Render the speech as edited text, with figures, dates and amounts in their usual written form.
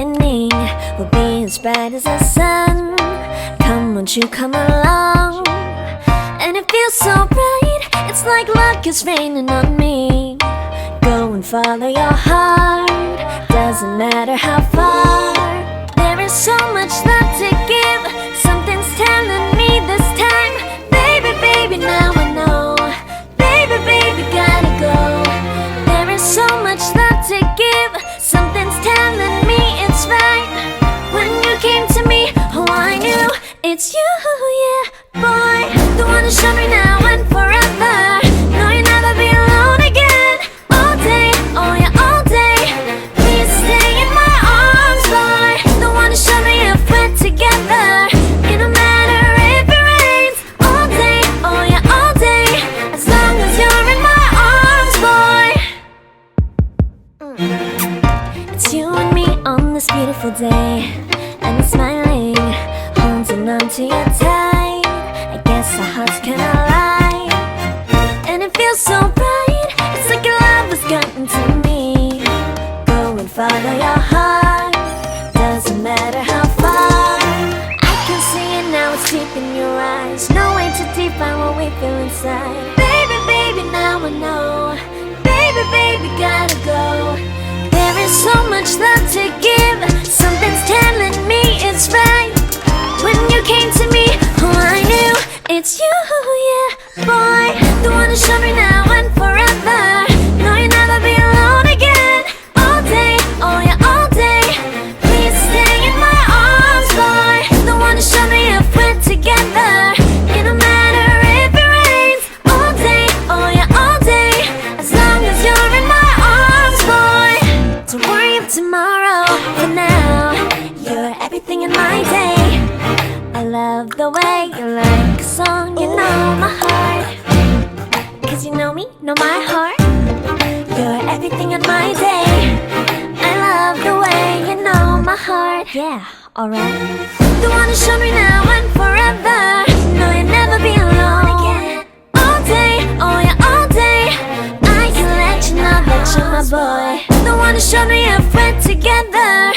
beginning will be as bright as the sun. Come, won't you come along? And it feels so bright, it's like luck is raining on me. Go and follow your heart, doesn't matter how far. There is so much love to give, something's telling me this time. Baby, baby, now I know. Baby, baby, gotta go. There is so much love to give, something's telling me it's right. When you came to me, oh I knew it's you, yeah, boy. The one who showed me now and forever. No, you'll never be alone again. All day, oh yeah, all day. Please stay in my arms, boy. The one who showed me if we're together. It don't matter if it rains. All day, oh yeah, all day. As long as you're in my arms, boy. It's you and me on this beautiful day, and it's smiling, holding on to you tight. I guess our hearts can align, and it feels so bright. It's like your love has gotten to me. Go and follow your heart, doesn't matter how far. I can see it now, it's deep in your eyes. No way to define what we feel inside. Baby, baby, now I know. Baby, baby, gotta go. There is so much love to give, something's telling me it's right. When you came to me, oh I knew it's you, yeah, boy. The one who showed me now and forever. No, you'll never be alone again. All day, oh yeah, all day. Please stay in my arms, boy. The one who showed me if we're together. It don't matter if it rains. All day, oh yeah, all day. As long as you're in my arms, boy. Don't worry of tomorrow, for now you're everything in my day. I love the way you like a song, you know my heart. Cause you know me, know my heart. You're everything in my day. I love the way you know my heart. Yeah, alright. The one who showed me now and forever. No, you'll never be alone again. All day, oh yeah, all day. I can let you know that you're my boy. The one who showed me if we're together.